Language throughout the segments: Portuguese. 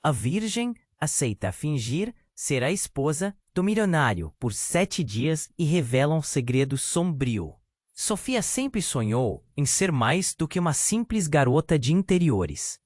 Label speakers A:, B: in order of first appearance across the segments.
A: A virgem aceita fingir ser a esposa do milionário por 7 dias e revela um segredo sombrio. Sofia sempre sonhou em ser mais do que uma simples garota de interiores.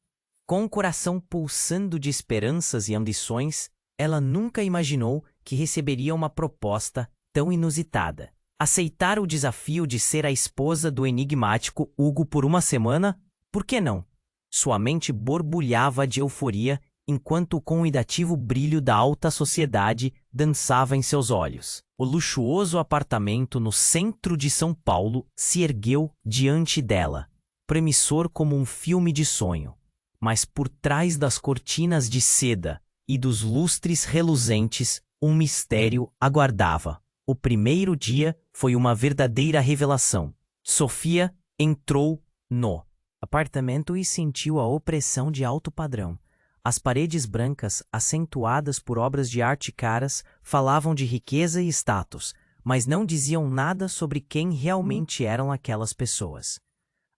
A: Com o coração pulsando de esperanças e ambições, ela nunca imaginou que receberia uma proposta tão inusitada. Aceitar o desafio de ser a esposa do enigmático Hugo por uma semana? Por que não? Sua mente borbulhava de euforia enquanto o convidativo brilho da alta sociedade dançava em seus olhos. O luxuoso apartamento no centro de São Paulo se ergueu diante dela, promissor como um filme de sonho. Mas por trás das cortinas de seda e dos lustres reluzentes, um mistério aguardava. O primeiro dia foi uma verdadeira revelação. Sofia entrou no apartamento e sentiu a opressão de alto padrão. As paredes brancas, acentuadas por obras de arte caras, falavam de riqueza e status, mas não diziam nada sobre quem realmente eram aquelas pessoas.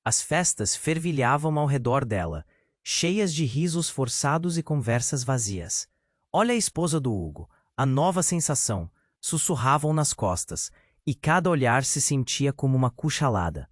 A: As festas fervilhavam ao redor dela, cheias de risos forçados e conversas vazias. Olha a esposa do Hugo, a nova sensação, sussurravam nas costas, e cada olhar se sentia como uma cuchalada.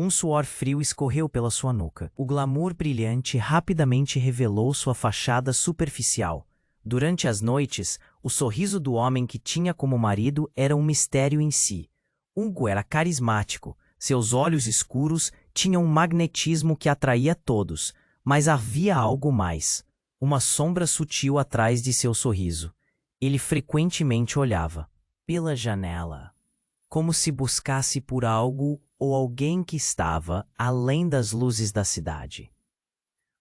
A: Um suor frio escorreu pela sua nuca. O glamour brilhante rapidamente revelou sua fachada superficial. Durante as noites, o sorriso do homem que tinha como marido era um mistério em si. Hugo era carismático, seus olhos escuros tinham um magnetismo que atraía todos, mas havia algo mais. Uma sombra sutil atrás de seu sorriso. Ele frequentemente olhava pela janela, como se buscasse por algo ou alguém que estava além das luzes da cidade.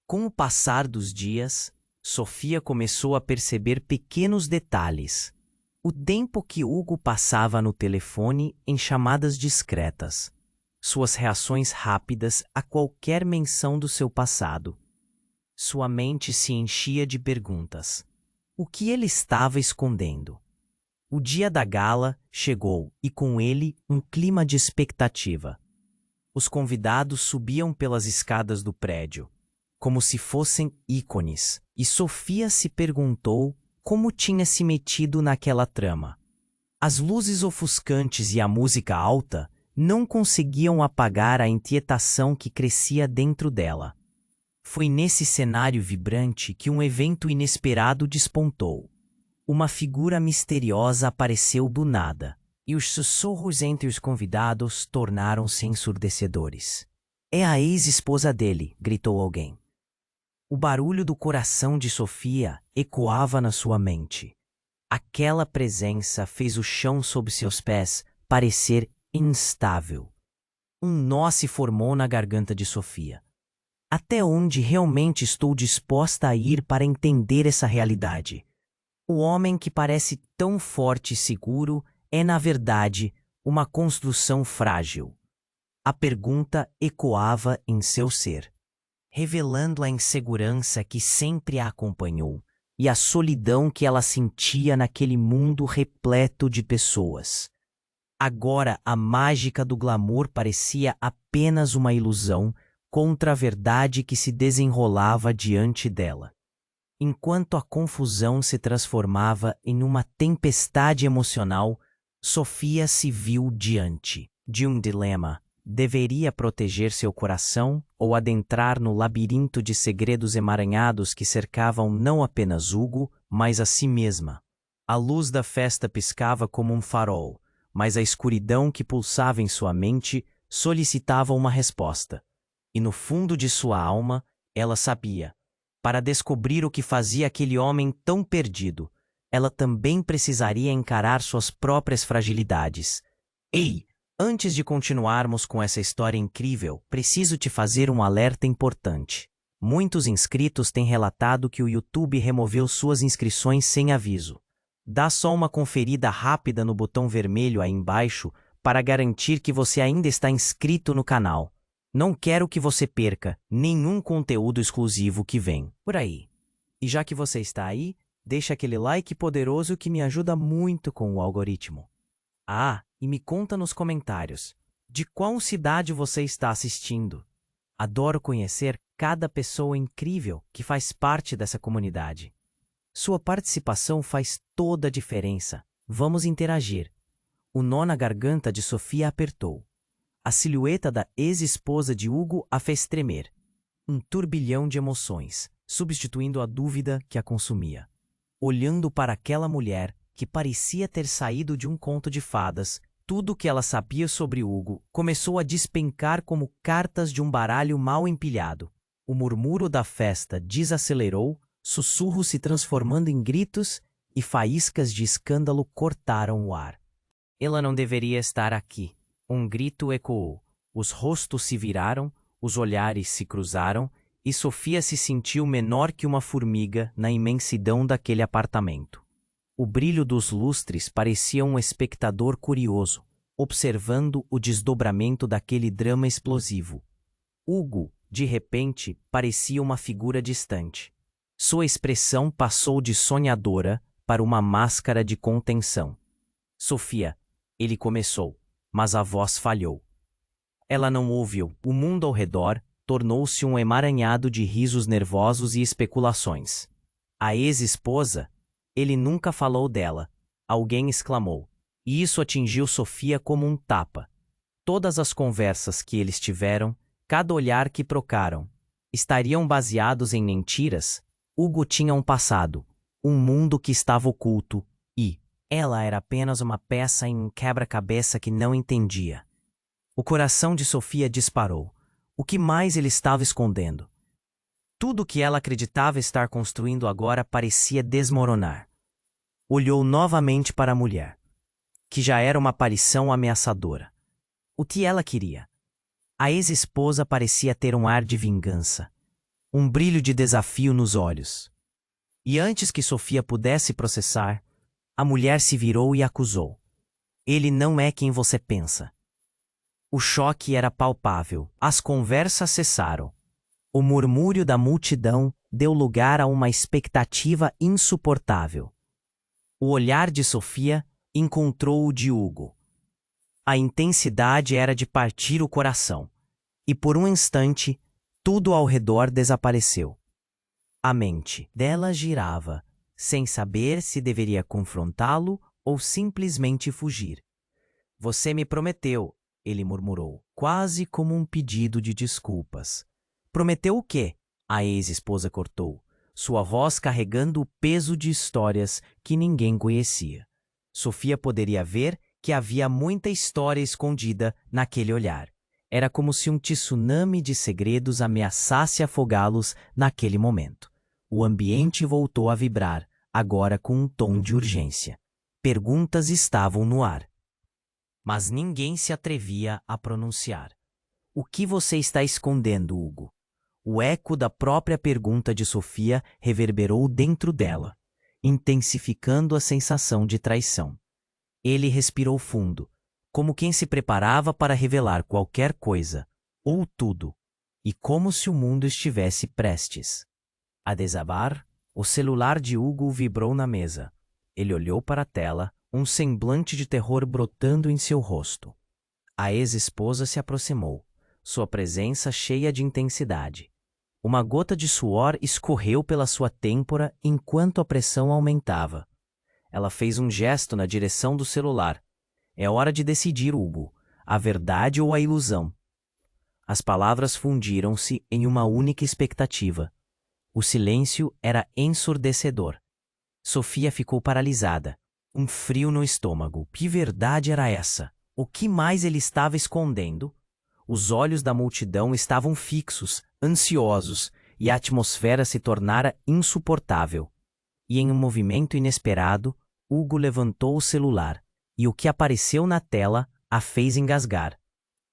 A: Com o passar dos dias, Sofia começou a perceber pequenos detalhes. O tempo que Hugo passava no telefone em chamadas discretas. Suas reações rápidas a qualquer menção do seu passado. Sua mente se enchia de perguntas. O que ele estava escondendo? O dia da gala chegou e com ele um clima de expectativa. Os convidados subiam pelas escadas do prédio, como se fossem ícones, e Sofia se perguntou como tinha se metido naquela trama. As luzes ofuscantes e a música alta não conseguiam apagar a inquietação que crescia dentro dela. Foi nesse cenário vibrante que um evento inesperado despontou. Uma figura misteriosa apareceu do nada, e os sussurros entre os convidados tornaram-se ensurdecedores. É a ex-esposa dele, gritou alguém. O barulho do coração de Sofia ecoava na sua mente. Aquela presença fez o chão sob seus pés parecer instável. Um nó se formou na garganta de Sofia. Até onde realmente estou disposta a ir para entender essa realidade? O homem que parece tão forte e seguro é, na verdade, uma construção frágil. A pergunta ecoava em seu ser, revelando a insegurança que sempre a acompanhou e a solidão que ela sentia naquele mundo repleto de pessoas. Agora a mágica do glamour parecia apenas uma ilusão contra a verdade que se desenrolava diante dela. Enquanto a confusão se transformava em uma tempestade emocional, Sofia se viu diante de um dilema. Deveria proteger seu coração ou adentrar no labirinto de segredos emaranhados que cercavam não apenas Hugo, mas a si mesma. A luz da festa piscava como um farol, mas a escuridão que pulsava em sua mente solicitava uma resposta. E no fundo de sua alma, ela sabia. Para descobrir o que fazia aquele homem tão perdido, ela também precisaria encarar suas próprias fragilidades. Ei, antes de continuarmos com essa história incrível, preciso te fazer um alerta importante. Muitos inscritos têm relatado que o YouTube removeu suas inscrições sem aviso. Dá só uma conferida rápida no botão vermelho aí embaixo para garantir que você ainda está inscrito no canal. Não quero que você perca nenhum conteúdo exclusivo que vem por aí. E já que você está aí, deixa aquele like poderoso que me ajuda muito com o algoritmo. Ah, e me conta nos comentários, de qual cidade você está assistindo? Adoro conhecer cada pessoa incrível que faz parte dessa comunidade. Sua participação faz toda a diferença. Vamos interagir. O nó na garganta de Sofia apertou. A silhueta da ex-esposa de Hugo a fez tremer. Um turbilhão de emoções, substituindo a dúvida que a consumia. Olhando para aquela mulher que parecia ter saído de um conto de fadas, tudo o que ela sabia sobre Hugo começou a despencar como cartas de um baralho mal empilhado. O murmúrio da festa desacelerou, sussurros se transformando em gritos e faíscas de escândalo cortaram o ar. Ela não deveria estar aqui. Um grito ecoou. Os rostos se viraram, os olhares se cruzaram e Sofia se sentiu menor que uma formiga na imensidão daquele apartamento. O brilho dos lustres parecia um espectador curioso, observando o desdobramento daquele drama explosivo. Hugo, de repente, parecia uma figura distante. Sua expressão passou de sonhadora para uma máscara de contenção. Sofia, ele começou, mas a voz falhou. Ela não ouviu. O mundo ao redor tornou-se um emaranhado de risos nervosos e especulações. A ex-esposa? Ele nunca falou dela. Alguém exclamou. E isso atingiu Sofia como um tapa. Todas as conversas que eles tiveram, cada olhar que trocaram, estariam baseados em mentiras? Hugo tinha um passado, um mundo que estava oculto, e ela era apenas uma peça em um quebra-cabeça que não entendia. O coração de Sofia disparou. O que mais ele estava escondendo? Tudo o que ela acreditava estar construindo agora parecia desmoronar. Olhou novamente para a mulher, que já era uma aparição ameaçadora. O que ela queria? A ex-esposa parecia ter um ar de vingança, um brilho de desafio nos olhos. E antes que Sofia pudesse processar, a mulher se virou e acusou. Ele não é quem você pensa. O choque era palpável. As conversas cessaram. O murmúrio da multidão deu lugar a uma expectativa insuportável. O olhar de Sofia encontrou o de Hugo. A intensidade era de partir o coração. E por um instante, tudo ao redor desapareceu. A mente dela girava, sem saber se deveria confrontá-lo ou simplesmente fugir. Você me prometeu, ele murmurou, quase como um pedido de desculpas. Prometeu o quê? A ex-esposa cortou, sua voz carregando o peso de histórias que ninguém conhecia. Sofia poderia ver que havia muita história escondida naquele olhar. Era como se um tsunami de segredos ameaçasse afogá-los naquele momento. O ambiente voltou a vibrar, agora com um tom de urgência. Perguntas estavam no ar. Mas ninguém se atrevia a pronunciar. O que você está escondendo, Hugo? O eco da própria pergunta de Sofia reverberou dentro dela, intensificando a sensação de traição. Ele respirou fundo, como quem se preparava para revelar qualquer coisa, ou tudo, e como se o mundo estivesse prestes a desabar. O celular de Hugo vibrou na mesa. Ele olhou para a tela, um semblante de terror brotando em seu rosto. A ex-esposa se aproximou, sua presença cheia de intensidade. Uma gota de suor escorreu pela sua têmpora enquanto a pressão aumentava. Ela fez um gesto na direção do celular. É hora de decidir, Hugo, a verdade ou a ilusão. As palavras fundiram-se em uma única expectativa. O silêncio era ensurdecedor. Sofia ficou paralisada. Um frio no estômago. Que verdade era essa? O que mais ele estava escondendo? Os olhos da multidão estavam fixos, ansiosos, e a atmosfera se tornara insuportável. E em um movimento inesperado, Hugo levantou o celular, e o que apareceu na tela a fez engasgar.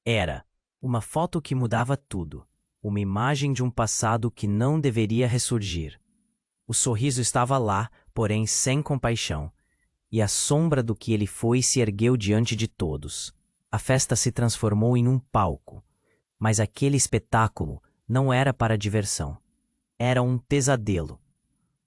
A: Era uma foto que mudava tudo, uma imagem de um passado que não deveria ressurgir. O sorriso estava lá, porém sem compaixão, e a sombra do que ele foi se ergueu diante de todos. A festa se transformou em um palco, mas aquele espetáculo não era para diversão. Era um pesadelo.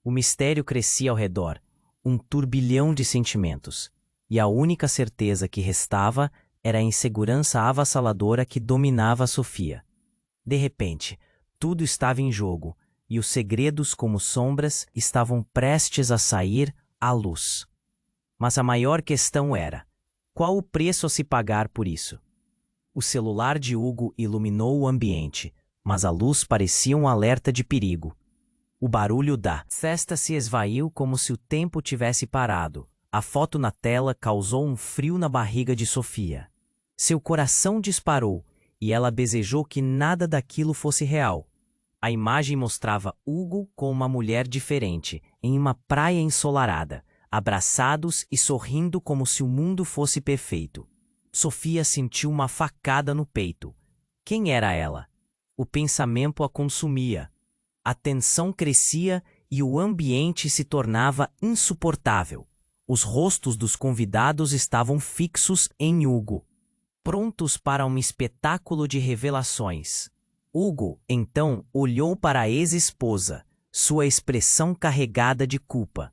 A: O mistério crescia ao redor, um turbilhão de sentimentos, e a única certeza que restava era a insegurança avassaladora que dominava Sofia. De repente, Tudo estava em jogo, e os segredos como sombras estavam prestes a sair à luz. Mas a maior questão era: qual o preço a se pagar por isso? O celular de Hugo iluminou o ambiente, mas a luz parecia um alerta de perigo. O barulho da festa se esvaiu como se o tempo tivesse parado. A foto na tela causou um frio na barriga de Sofia. Seu coração disparou e ela desejou que nada daquilo fosse real. A imagem mostrava Hugo com uma mulher diferente, em uma praia ensolarada, abraçados e sorrindo como se o mundo fosse perfeito. Sofia sentiu uma facada no peito. Quem era ela? O pensamento a consumia. A tensão crescia e o ambiente se tornava insuportável. Os rostos dos convidados estavam fixos em Hugo, prontos para um espetáculo de revelações. Hugo, então, olhou para a ex-esposa, sua expressão carregada de culpa.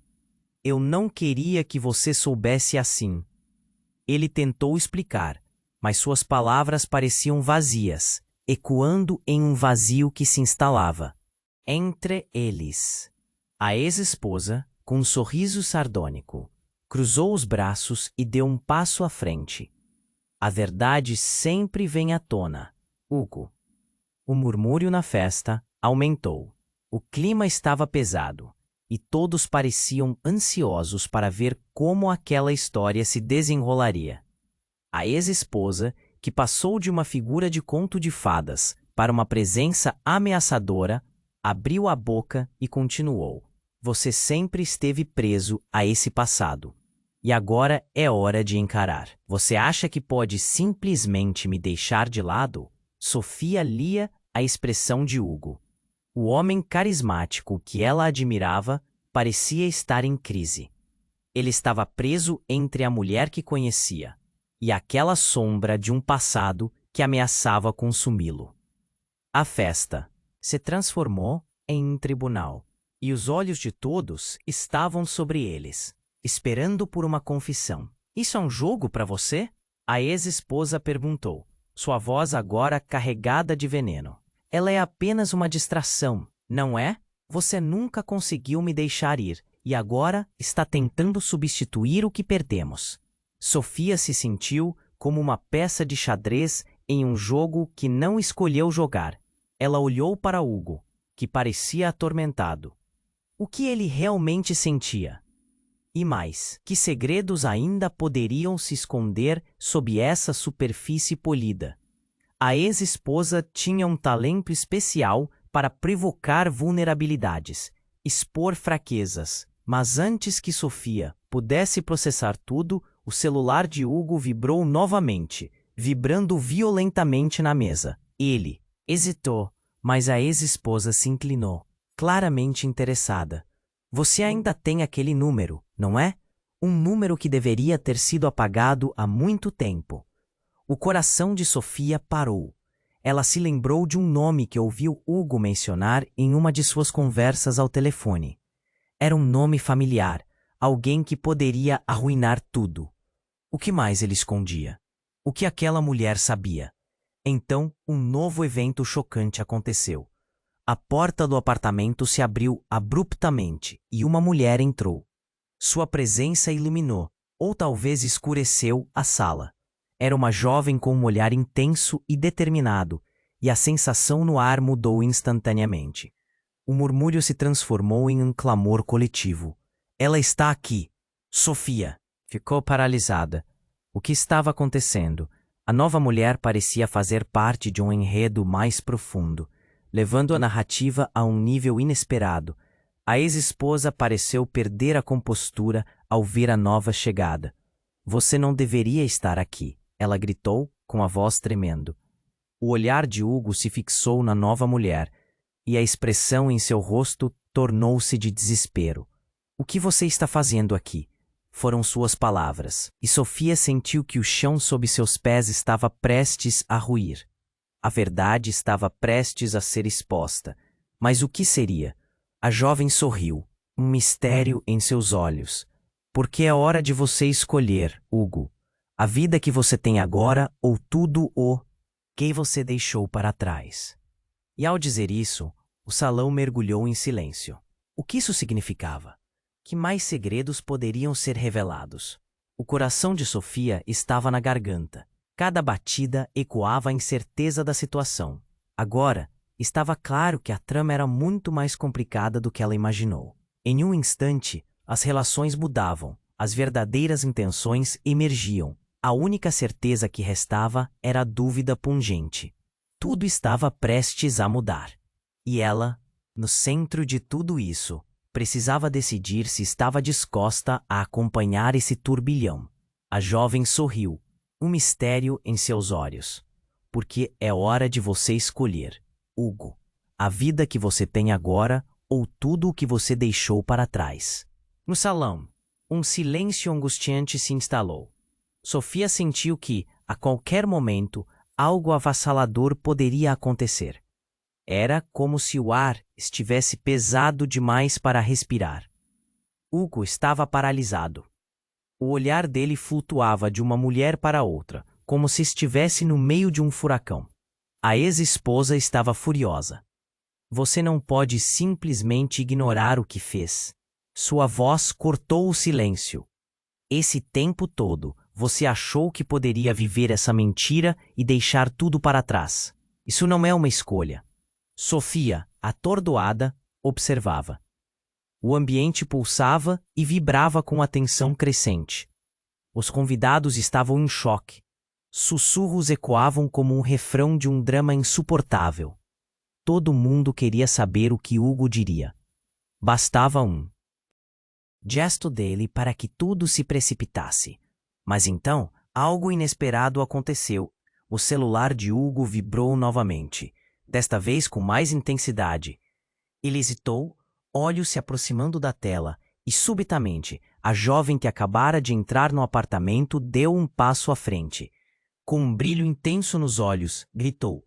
A: Eu não queria que você soubesse assim. Ele tentou explicar, mas suas palavras pareciam vazias, ecoando em um vazio que se instalava entre eles. A ex-esposa, com um sorriso sardônico, cruzou os braços e deu um passo à frente. A verdade sempre vem à tona, Hugo. O murmúrio na festa aumentou. O clima estava pesado, e todos pareciam ansiosos para ver como aquela história se desenrolaria. A ex-esposa, que passou de uma figura de conto de fadas para uma presença ameaçadora, abriu a boca e continuou. Você sempre esteve preso a esse passado. E agora é hora de encarar. Você acha que pode simplesmente me deixar de lado? Sofia lia a expressão de Hugo. O homem carismático que ela admirava parecia estar em crise. Ele estava preso entre a mulher que conhecia e aquela sombra de um passado que ameaçava consumi-lo. A festa se transformou em um tribunal, e os olhos de todos estavam sobre eles, esperando por uma confissão. Isso é um jogo para você? A ex-esposa perguntou, sua voz agora carregada de veneno. Ela é apenas uma distração, não é? Você nunca conseguiu me deixar ir, e agora está tentando substituir o que perdemos. Sofia se sentiu como uma peça de xadrez em um jogo que não escolheu jogar. Ela olhou para Hugo, que parecia atormentado. O que ele realmente sentia? E mais, que segredos ainda poderiam se esconder sob essa superfície polida? A ex-esposa tinha um talento especial para provocar vulnerabilidades, expor fraquezas. Mas antes que Sofia pudesse processar tudo, o celular de Hugo vibrou novamente, vibrando violentamente na mesa. Ele hesitou, mas a ex-esposa se inclinou, claramente interessada. Você ainda tem aquele número, não é? Um número que deveria ter sido apagado há muito tempo. O coração de Sofia parou. Ela se lembrou de um nome que ouviu Hugo mencionar em uma de suas conversas ao telefone. Era um nome familiar, alguém que poderia arruinar tudo. O que mais ele escondia? O que aquela mulher sabia? Então, um novo evento chocante aconteceu. A porta do apartamento se abriu abruptamente e uma mulher entrou. Sua presença iluminou, ou talvez escureceu, a sala. Era uma jovem com um olhar intenso e determinado, e a sensação no ar mudou instantaneamente. O murmúrio se transformou em um clamor coletivo. Ela está aqui! Sofia! Ficou paralisada. O que estava acontecendo? A nova mulher parecia fazer parte de um enredo mais profundo, levando a narrativa a um nível inesperado. A ex-esposa pareceu perder a compostura ao ver a nova chegada. Você não deveria estar aqui, ela gritou, com a voz tremendo. O olhar de Hugo se fixou na nova mulher, e a expressão em seu rosto tornou-se de desespero. O que você está fazendo aqui? Foram suas palavras, e Sofia sentiu que o chão sob seus pés estava prestes a ruir. A verdade estava prestes a ser exposta. Mas o que seria? A jovem sorriu, um mistério em seus olhos. Porque é hora de você escolher, Hugo. A vida que você tem agora ou tudo o que você deixou para trás. E ao dizer isso, o salão mergulhou em silêncio. O que isso significava? Que mais segredos poderiam ser revelados? O coração de Sofia estava na garganta. Cada batida ecoava a incerteza da situação. Agora, estava claro que a trama era muito mais complicada do que ela imaginou. Em um instante, as relações mudavam, as verdadeiras intenções emergiam. A única certeza que restava era a dúvida pungente. Tudo estava prestes a mudar. E ela, no centro de tudo isso, precisava decidir se estava disposta a acompanhar esse turbilhão. A jovem sorriu, um mistério em seus olhos. Porque é hora de você escolher, Hugo, a vida que você tem agora ou tudo o que você deixou para trás. No salão, um silêncio angustiante se instalou. Sofia sentiu que, a qualquer momento, algo avassalador poderia acontecer. Era como se o ar estivesse pesado demais para respirar. Hugo estava paralisado. O olhar dele flutuava de uma mulher para outra, como se estivesse no meio de um furacão. A ex-esposa estava furiosa. Você não pode simplesmente ignorar o que fez. Sua voz cortou o silêncio. Esse tempo todo, você achou que poderia viver essa mentira e deixar tudo para trás. Isso não é uma escolha. Sofia, atordoada, observava. O ambiente pulsava e vibrava com a tensão crescente. Os convidados estavam em choque. Sussurros ecoavam como um refrão de um drama insuportável. Todo mundo queria saber o que Hugo diria. Bastava um gesto dele para que tudo se precipitasse. Mas então, algo inesperado aconteceu. O celular de Hugo vibrou novamente, desta vez com mais intensidade. Ele hesitou, olhos se aproximando da tela, e subitamente, a jovem que acabara de entrar no apartamento deu um passo à frente. Com um brilho intenso nos olhos, gritou: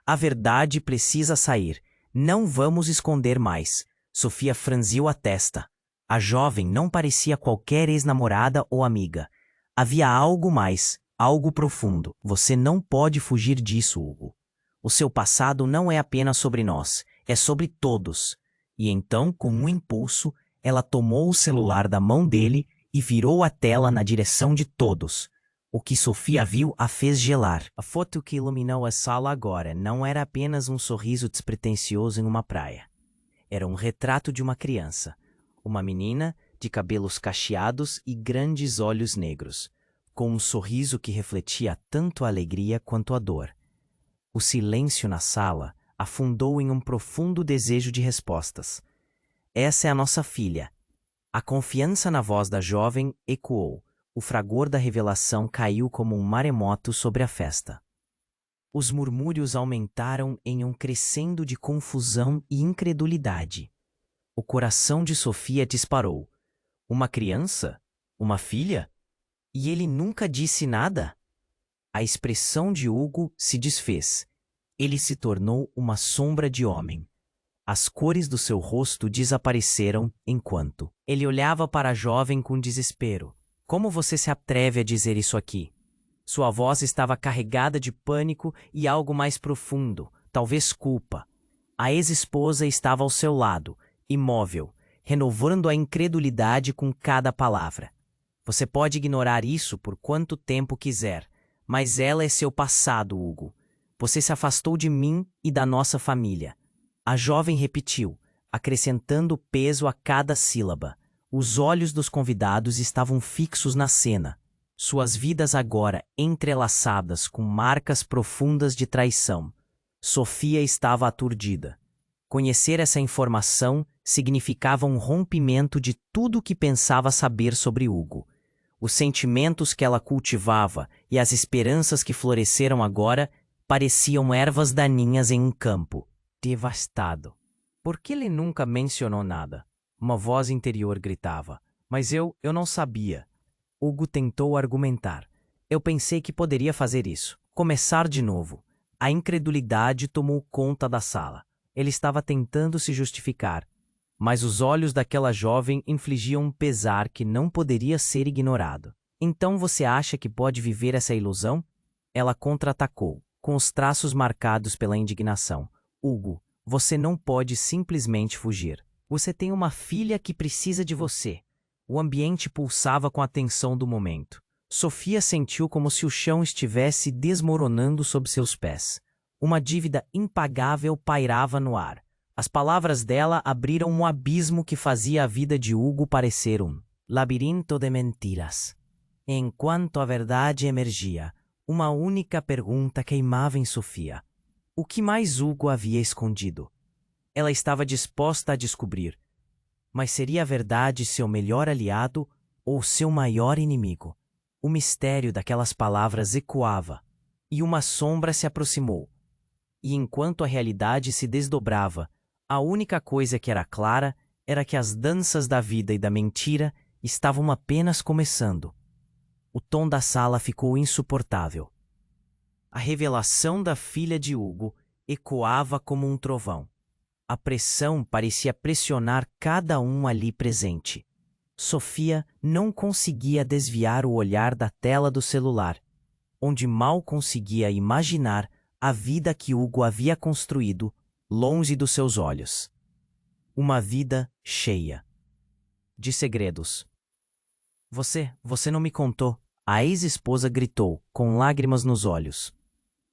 A: "A verdade precisa sair. Não vamos esconder mais." Sofia franziu a testa. A jovem não parecia qualquer ex-namorada ou amiga. Havia algo mais, algo profundo. Você não pode fugir disso, Hugo. O seu passado não é apenas sobre nós, é sobre todos. E então, com um impulso, ela tomou o celular da mão dele e virou a tela na direção de todos. O que Sofia viu a fez gelar. A foto que iluminou a sala agora não era apenas um sorriso despretensioso em uma praia. Era um retrato de uma criança. Uma menina de cabelos cacheados e grandes olhos negros, com um sorriso que refletia tanto a alegria quanto a dor. O silêncio na sala afundou em um profundo desejo de respostas. Essa é a nossa filha. A confiança na voz da jovem ecoou. O fragor da revelação caiu como um maremoto sobre a festa. Os murmúrios aumentaram em um crescendo de confusão e incredulidade. O coração de Sofia disparou. Uma criança? Uma filha? E ele nunca disse nada? A expressão de Hugo se desfez. Ele se tornou uma sombra de homem. As cores do seu rosto desapareceram enquanto ele olhava para a jovem com desespero. Como você se atreve a dizer isso aqui? Sua voz estava carregada de pânico e algo mais profundo, talvez culpa. A ex-esposa estava ao seu lado, imóvel, renovando a incredulidade com cada palavra. Você pode ignorar isso por quanto tempo quiser, mas ela é seu passado, Hugo. Você se afastou de mim e da nossa família. A jovem repetiu, acrescentando peso a cada sílaba. Os olhos dos convidados estavam fixos na cena, suas vidas agora entrelaçadas com marcas profundas de traição. Sofia estava aturdida. Conhecer essa informação significava um rompimento de tudo o que pensava saber sobre Hugo. Os sentimentos que ela cultivava e as esperanças que floresceram agora pareciam ervas daninhas em um campo devastado. Por que ele nunca mencionou nada? Uma voz interior gritava. Mas eu não sabia. Hugo tentou argumentar. Eu pensei que poderia fazer isso. Começar de novo. A incredulidade tomou conta da sala. Ele estava tentando se justificar. Mas os olhos daquela jovem infligiam um pesar que não poderia ser ignorado. Então você acha que pode viver essa ilusão? Ela contra-atacou, com os traços marcados pela indignação. Hugo, você não pode simplesmente fugir. Você tem uma filha que precisa de você. O ambiente pulsava com a tensão do momento. Sofia sentiu como se o chão estivesse desmoronando sob seus pés. Uma dívida impagável pairava no ar. As palavras dela abriram um abismo que fazia a vida de Hugo parecer um labirinto de mentiras. Enquanto a verdade emergia, uma única pergunta queimava em Sofia. O que mais Hugo havia escondido? Ela estava disposta a descobrir. Mas seria a verdade seu melhor aliado ou seu maior inimigo? O mistério daquelas palavras ecoava, e uma sombra se aproximou. E enquanto a realidade se desdobrava, a única coisa que era clara era que as danças da vida e da mentira estavam apenas começando. O tom da sala ficou insuportável. A revelação da filha de Hugo ecoava como um trovão. A pressão parecia pressionar cada um ali presente. Sofia não conseguia desviar o olhar da tela do celular, onde mal conseguia imaginar a vida que Hugo havia construído longe dos seus olhos. Uma vida cheia de segredos. Você não me contou, a ex-esposa gritou, com lágrimas nos olhos.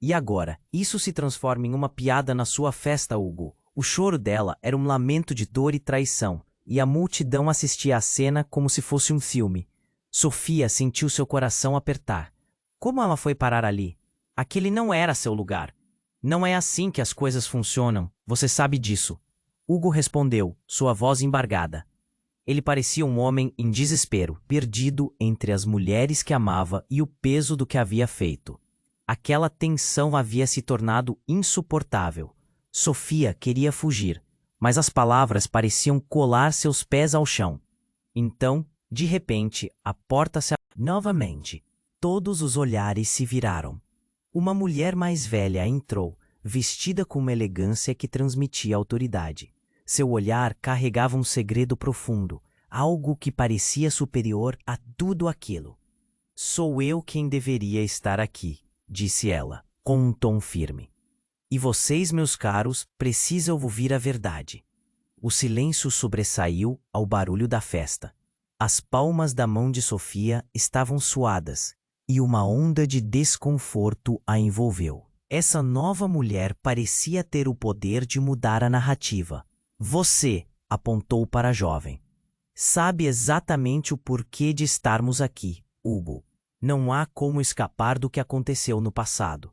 A: E agora, isso se transforma em uma piada na sua festa, Hugo. O choro dela era um lamento de dor e traição, e a multidão assistia à cena como se fosse um filme. Sofia sentiu seu coração apertar. Como ela foi parar ali? Aquele não era seu lugar. Não é assim que as coisas funcionam, você sabe disso. Hugo respondeu, sua voz embargada. Ele parecia um homem em desespero, perdido entre as mulheres que amava e o peso do que havia feito. Aquela tensão havia se tornado insuportável. Sofia queria fugir, mas as palavras pareciam colar seus pés ao chão. Então, de repente, a porta se abriu novamente. Todos os olhares se viraram. Uma mulher mais velha entrou, vestida com uma elegância que transmitia autoridade. Seu olhar carregava um segredo profundo, algo que parecia superior a tudo aquilo. Sou eu quem deveria estar aqui, disse ela, com um tom firme. E vocês, meus caros, precisam ouvir a verdade. O silêncio sobressaiu ao barulho da festa. As palmas da mão de Sofia estavam suadas, e uma onda de desconforto a envolveu. Essa nova mulher parecia ter o poder de mudar a narrativa. Você, apontou para a jovem, sabe exatamente o porquê de estarmos aqui, Hugo. Não há como escapar do que aconteceu no passado.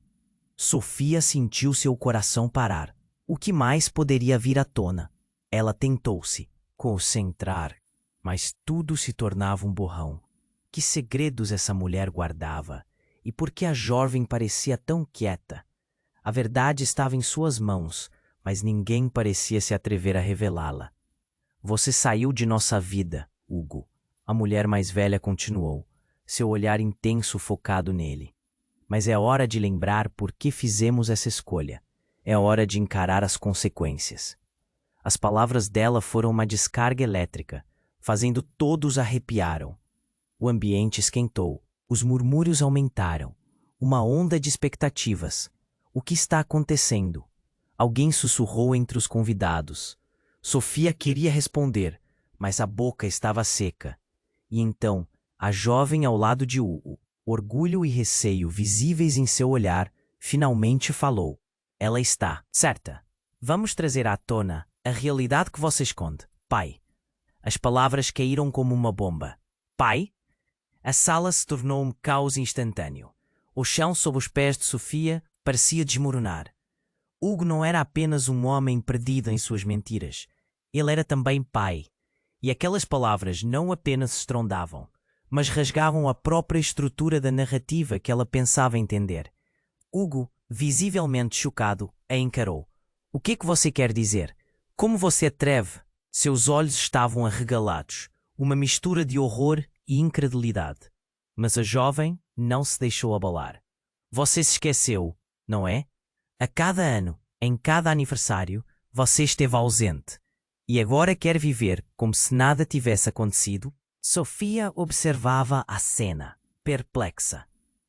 A: Sofia sentiu seu coração parar. O que mais poderia vir à tona? Ela tentou-se concentrar, mas tudo se tornava um borrão. Que segredos essa mulher guardava? E por que a jovem parecia tão quieta? A verdade estava em suas mãos, mas ninguém parecia se atrever a revelá-la. Você saiu de nossa vida, Hugo. A mulher mais velha continuou, seu olhar intenso focado nele. Mas é hora de lembrar por que fizemos essa escolha. É hora de encarar as consequências. As palavras dela foram uma descarga elétrica, fazendo todos arrepiaram. O ambiente esquentou, os murmúrios aumentaram. Uma onda de expectativas. O que está acontecendo? Alguém sussurrou entre os convidados. Sofia queria responder, mas a boca estava seca. E então, a jovem ao lado de Hugo, orgulho e receio visíveis em seu olhar, finalmente falou. Ela está certa. Vamos trazer à tona a realidade que você esconde, pai. As palavras caíram como uma bomba. Pai? A sala se tornou um caos instantâneo. O chão sob os pés de Sofia parecia desmoronar. Hugo não era apenas um homem perdido em suas mentiras. Ele era também pai. E aquelas palavras não apenas estrondavam, mas rasgavam a própria estrutura da narrativa que ela pensava entender. Hugo, visivelmente chocado, a encarou. O que é que você quer dizer? Como você atreve? Seus olhos estavam arregalados, uma mistura de horror e incredulidade. Mas a jovem não se deixou abalar. Você se esqueceu, não é? A cada ano, em cada aniversário, você esteve ausente. E agora quer viver como se nada tivesse acontecido? Sofia observava a cena, perplexa.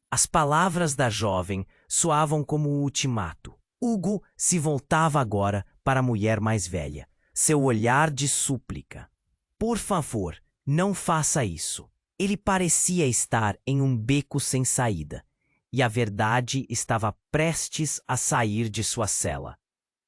A: As palavras da jovem soavam como um ultimato. Hugo se voltava agora para a mulher mais velha, seu olhar de súplica. Por favor, não faça isso. Ele parecia estar em um beco sem saída, e a verdade estava prestes a sair de sua cela.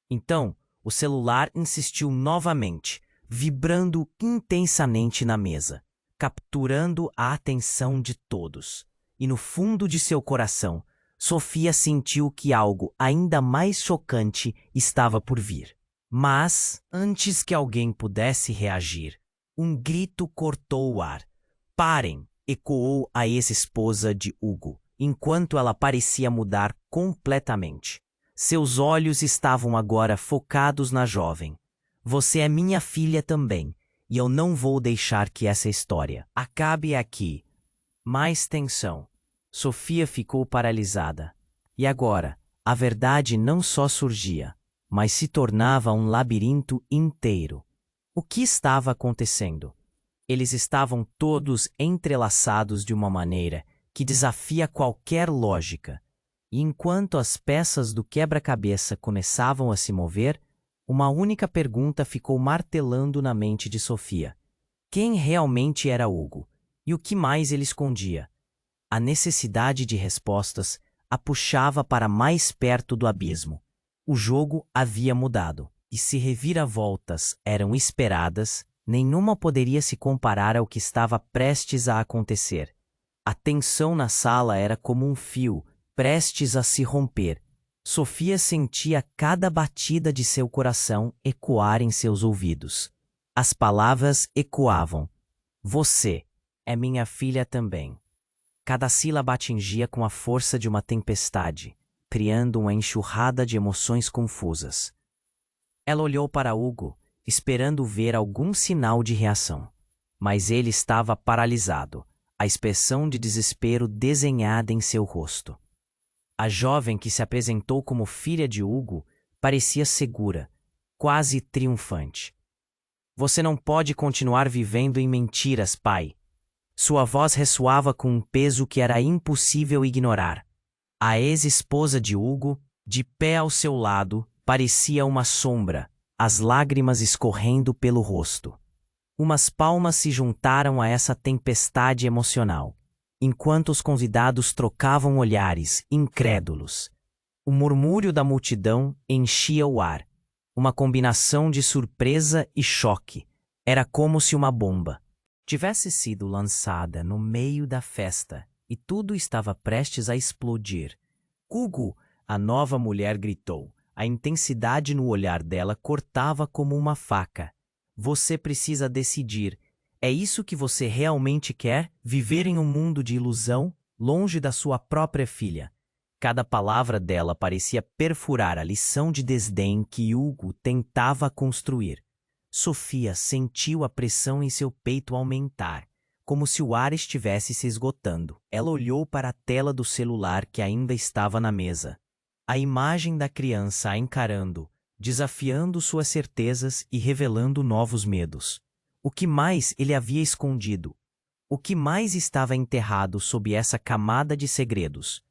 A: Então, o celular insistiu novamente, vibrando intensamente na mesa, capturando a atenção de todos. E no fundo de seu coração, Sofia sentiu que algo ainda mais chocante estava por vir. Mas, antes que alguém pudesse reagir, um grito cortou o ar. "Parem!" ecoou a ex-esposa de Hugo, enquanto ela parecia mudar completamente. Seus olhos estavam agora focados na jovem. "Você é minha filha também, e eu não vou deixar que essa história acabe aqui." Mais tensão. Sofia ficou paralisada. E agora, a verdade não só surgia, mas se tornava um labirinto inteiro. O que estava acontecendo? Eles estavam todos entrelaçados de uma maneira que desafia qualquer lógica. E enquanto as peças do quebra-cabeça começavam a se mover, uma única pergunta ficou martelando na mente de Sofia. Quem realmente era Hugo? E o que mais ele escondia? A necessidade de respostas a puxava para mais perto do abismo. O jogo havia mudado, e se reviravoltas eram esperadas, nenhuma poderia se comparar ao que estava prestes a acontecer. A tensão na sala era como um fio, prestes a se romper. Sofia sentia cada batida de seu coração ecoar em seus ouvidos. As palavras ecoavam. "Você é minha filha também." Cada sílaba atingia com a força de uma tempestade, criando uma enxurrada de emoções confusas. Ela olhou para Hugo, esperando ver algum sinal de reação. Mas ele estava paralisado, a expressão de desespero desenhada em seu rosto. A jovem que se apresentou como filha de Hugo parecia segura, quase triunfante. "Você não pode continuar vivendo em mentiras, pai." Sua voz ressoava com um peso que era impossível ignorar. A ex-esposa de Hugo, de pé ao seu lado, parecia uma sombra, as lágrimas escorrendo pelo rosto. Umas palmas se juntaram a essa tempestade emocional, enquanto os convidados trocavam olhares, incrédulos. O murmúrio da multidão enchia o ar, uma combinação de surpresa e choque. Era como se uma bomba tivesse sido lançada no meio da festa e tudo estava prestes a explodir. "Hugo!" a nova mulher gritou. A intensidade no olhar dela cortava como uma faca. "Você precisa decidir. É isso que você realmente quer? Viver em um mundo de ilusão, longe da sua própria filha?" Cada palavra dela parecia perfurar a lição de desdém que Hugo tentava construir. Sofia sentiu a pressão em seu peito aumentar, como se o ar estivesse se esgotando. Ela olhou para a tela do celular que ainda estava na mesa. A imagem da criança a encarando, desafiando suas certezas e revelando novos medos. O que mais ele havia escondido? O que mais estava enterrado sob essa camada de segredos?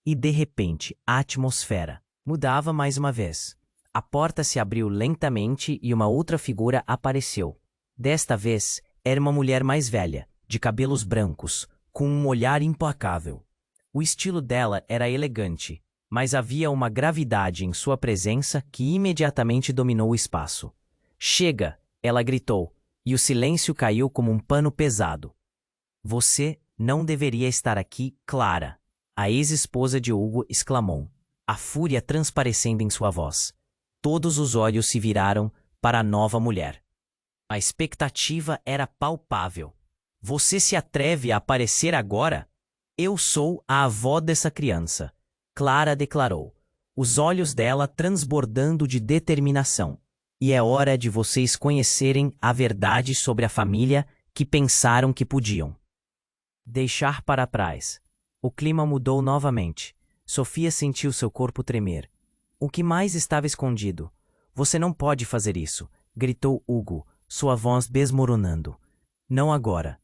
A: E de repente, a atmosfera mudava mais uma vez. A porta se abriu lentamente e uma outra figura apareceu. Desta vez, era uma mulher mais velha, de cabelos brancos, com um olhar implacável. O estilo dela era elegante, mas havia uma gravidade em sua presença que imediatamente dominou o espaço. "Chega!" ela gritou, e o silêncio caiu como um pano pesado. "Você não deveria estar aqui, Clara!" a ex-esposa de Hugo exclamou, a fúria transparecendo em sua voz. Todos os olhos se viraram para a nova mulher. A expectativa era palpável. "Você se atreve a aparecer agora? Eu sou a avó dessa criança," Clara declarou, os olhos dela transbordando de determinação. "E é hora de vocês conhecerem a verdade sobre a família que pensaram que podiam deixar para trás." O clima mudou novamente. Sofia sentiu seu corpo tremer. O que mais estava escondido? "Você não pode fazer isso," gritou Hugo, sua voz desmoronando. "Não agora."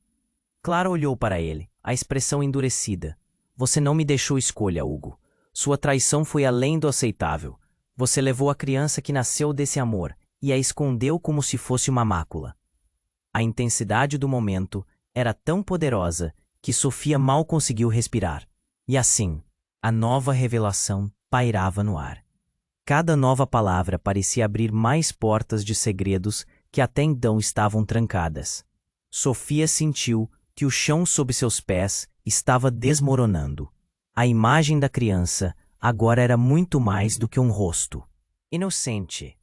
A: Clara olhou para ele, a expressão endurecida. "Você não me deixou escolha, Hugo. Sua traição foi além do aceitável. Você levou a criança que nasceu desse amor e a escondeu como se fosse uma mácula. A intensidade do momento era tão poderosa que Sofia mal conseguiu respirar. E assim, a nova revelação pairava no ar. Cada nova palavra parecia abrir mais portas de segredos que até então estavam trancadas. Sofia sentiu que o chão sob seus pés estava desmoronando. A imagem da criança agora era muito mais do que um rosto inocente.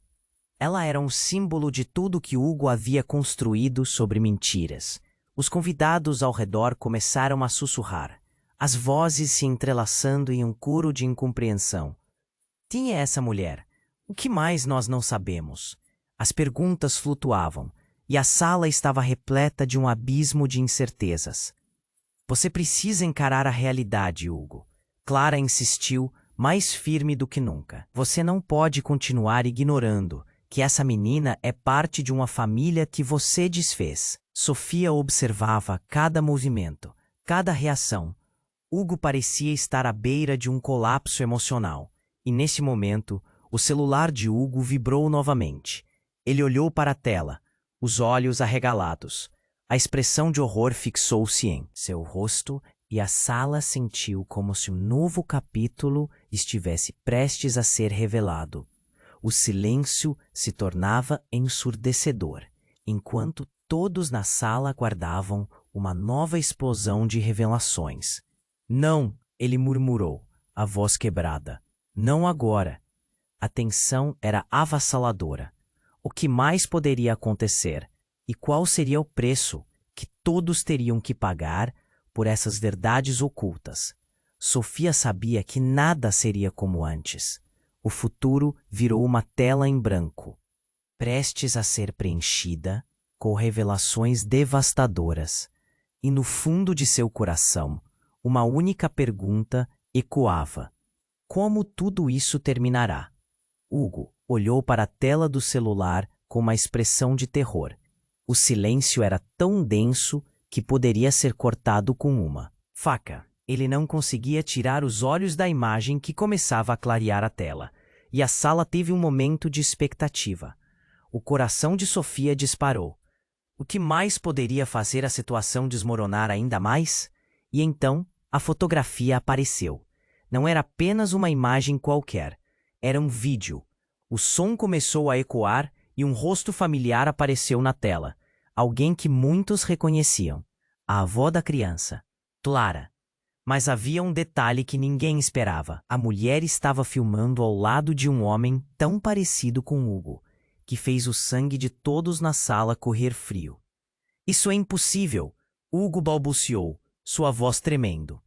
A: Ela era um símbolo de tudo que Hugo havia construído sobre mentiras. Os convidados ao redor começaram a sussurrar, as vozes se entrelaçando em um coro de incompreensão. Quem é essa mulher? O que mais nós não sabemos? As perguntas flutuavam, e a sala estava repleta de um abismo de incertezas. Você precisa encarar a realidade, Hugo. Clara insistiu, mais firme do que nunca. Você não pode continuar ignorando que essa menina é parte de uma família que você desfez. Sofia observava cada movimento, cada reação. Hugo parecia estar à beira de um colapso emocional. E nesse momento, o celular de Hugo vibrou novamente. Ele olhou para a tela, os olhos arregalados. A expressão de horror fixou-se em seu rosto e a sala sentiu como se um novo capítulo estivesse prestes a ser revelado. O silêncio se tornava ensurdecedor, enquanto todos na sala aguardavam uma nova explosão de revelações. Não, ele murmurou, a voz quebrada. Não agora. A tensão era avassaladora. O que mais poderia acontecer? E qual seria o preço que todos teriam que pagar por essas verdades ocultas? Sofia sabia que nada seria como antes. O futuro virou uma tela em branco, prestes a ser preenchida com revelações devastadoras. E no fundo de seu coração, uma única pergunta ecoava: como tudo isso terminará? Hugo olhou para a tela do celular com uma expressão de terror. O silêncio era tão denso que poderia ser cortado com uma faca. Ele não conseguia tirar os olhos da imagem que começava a clarear a tela, e a sala teve um momento de expectativa. O coração de Sofia disparou. O que mais poderia fazer a situação desmoronar ainda mais? E então, a fotografia apareceu. Não era apenas uma imagem qualquer, era um vídeo. O som começou a ecoar e um rosto familiar apareceu na tela. Alguém que muitos reconheciam. A avó da criança, Clara. Mas havia um detalhe que ninguém esperava. A mulher estava filmando ao lado de um homem tão parecido com Hugo, que fez o sangue de todos na sala correr frio. Isso é impossível, Hugo balbuciou, sua voz tremendo.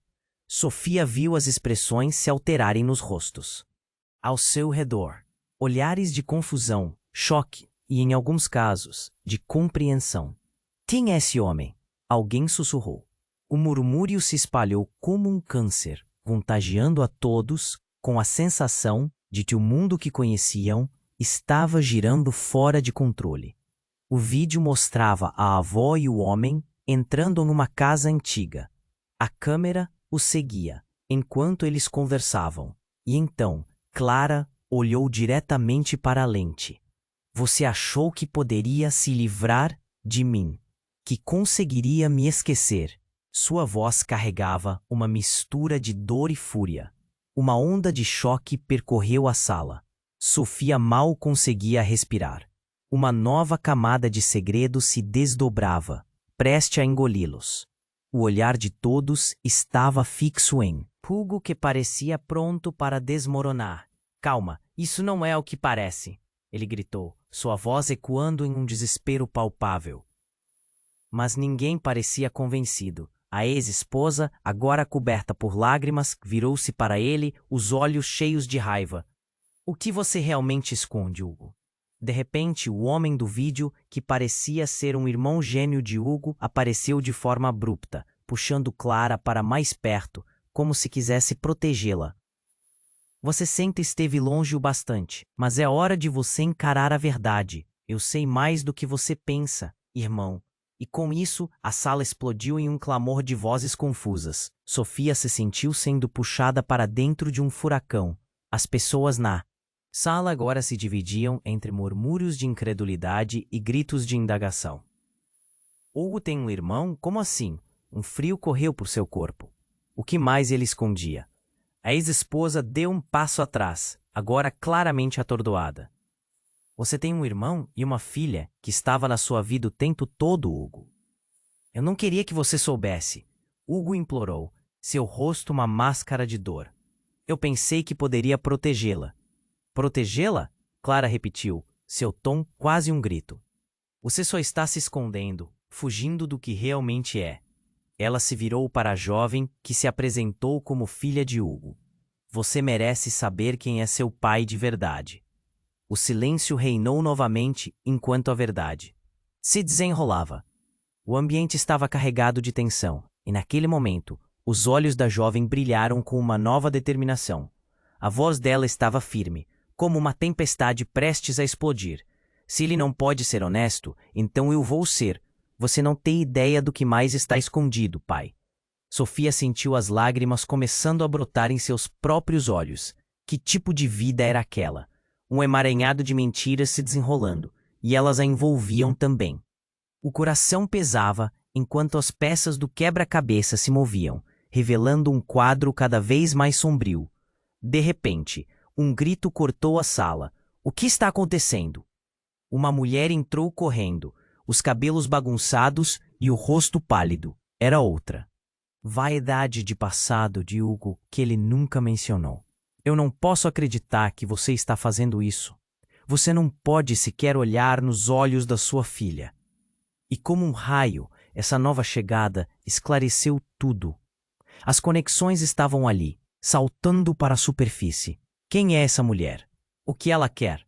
A: Sofia viu as expressões se alterarem nos rostos. Ao seu redor, olhares de confusão, choque e, em alguns casos, de compreensão. Quem é esse homem? Alguém sussurrou. O murmúrio se espalhou como um câncer, contagiando a todos com a sensação de que o mundo que conheciam estava girando fora de controle. O vídeo mostrava a avó e o homem entrando numa casa antiga. A câmera os seguia, enquanto eles conversavam. E então, Clara olhou diretamente para a lente. Você achou que poderia se livrar de mim? Que conseguiria me esquecer? Sua voz carregava uma mistura de dor e fúria. Uma onda de choque percorreu a sala. Sofia mal conseguia respirar. Uma nova camada de segredos se desdobrava, preste a engoli-los. O olhar de todos estava fixo em Hugo, que parecia pronto para desmoronar. Calma, isso não é o que parece, ele gritou, sua voz ecoando em um desespero palpável. Mas ninguém parecia convencido. A ex-esposa, agora coberta por lágrimas, virou-se para ele, os olhos cheios de raiva. O que você realmente esconde, Hugo? De repente, o homem do vídeo, que parecia ser um irmão gêmeo de Hugo, apareceu de forma abrupta, puxando Clara para mais perto, como se quisesse protegê-la. Você sempre esteve longe o bastante, mas é hora de você encarar a verdade. Eu sei mais do que você pensa, irmão. E com isso, a sala explodiu em um clamor de vozes confusas. Sofia se sentiu sendo puxada para dentro de um furacão. As pessoas na Sala agora se dividiam entre murmúrios de incredulidade e gritos de indagação. Hugo tem um irmão? Como assim? Um frio correu por seu corpo. O que mais ele escondia? A ex-esposa deu um passo atrás, agora claramente atordoada. Você tem um irmão e uma filha que estava na sua vida o tempo todo, Hugo. Eu não queria que você soubesse. Hugo implorou, seu rosto uma máscara de dor. Eu pensei que poderia protegê-la. Protegê-la? Clara repetiu, seu tom quase um grito. Você só está se escondendo, fugindo do que realmente é. Ela se virou para a jovem que se apresentou como filha de Hugo. Você merece saber quem é seu pai de verdade. O silêncio reinou novamente enquanto a verdade se desenrolava. O ambiente estava carregado de tensão, e naquele momento, os olhos da jovem brilharam com uma nova determinação. A voz dela estava firme, como uma tempestade prestes a explodir. Se ele não pode ser honesto, então eu vou ser. Você não tem ideia do que mais está escondido, pai. Sofia sentiu as lágrimas começando a brotar em seus próprios olhos. Que tipo de vida era aquela? Um emaranhado de mentiras se desenrolando, e elas a envolviam também. O coração pesava enquanto as peças do quebra-cabeça se moviam, revelando um quadro cada vez mais sombrio. De repente, um grito cortou a sala. O que está acontecendo? Uma mulher entrou correndo, os cabelos bagunçados e o rosto pálido. Era outra. Vaidade de passado de Hugo que ele nunca mencionou. Eu não posso acreditar que você está fazendo isso. Você não pode sequer olhar nos olhos da sua filha. E como um raio, essa nova chegada esclareceu tudo. As conexões estavam ali, saltando para a superfície. Quem é essa mulher? O que ela quer?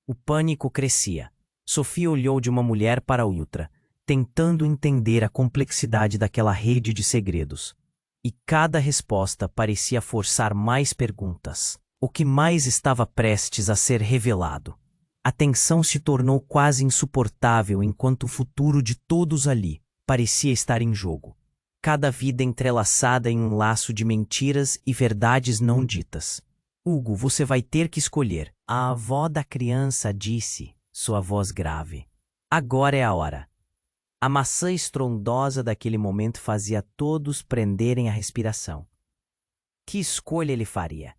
A: O pânico crescia. Sofia olhou de uma mulher para outra, tentando entender a complexidade daquela rede de segredos. E cada resposta parecia forçar mais perguntas. O que mais estava prestes a ser revelado? A tensão se tornou quase insuportável enquanto o futuro de todos ali parecia estar em jogo. Cada vida entrelaçada em um laço de mentiras e verdades não ditas. Hugo, você vai ter que escolher. A avó da criança disse, sua voz grave. Agora é a hora. A maçã estrondosa daquele momento fazia todos prenderem a respiração. Que escolha ele faria?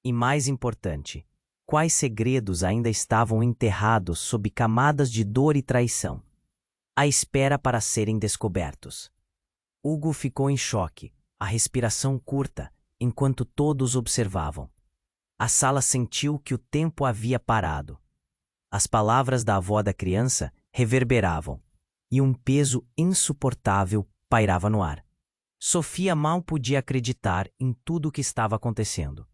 A: E mais importante, quais segredos ainda estavam enterrados sob camadas de dor e traição, à espera para serem descobertos? Hugo ficou em choque, a respiração curta, enquanto todos observavam. A sala sentiu que o tempo havia parado. As palavras da avó da criança reverberavam, e um peso insuportável pairava no ar. Sofia mal podia acreditar em tudo o que estava acontecendo.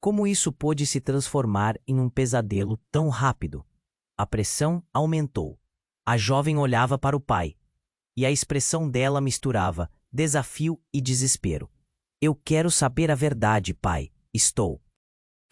A: Como isso pôde se transformar em um pesadelo tão rápido? A pressão aumentou. A jovem olhava para o pai, e a expressão dela misturava desafio e desespero. Eu quero saber a verdade, pai. Estou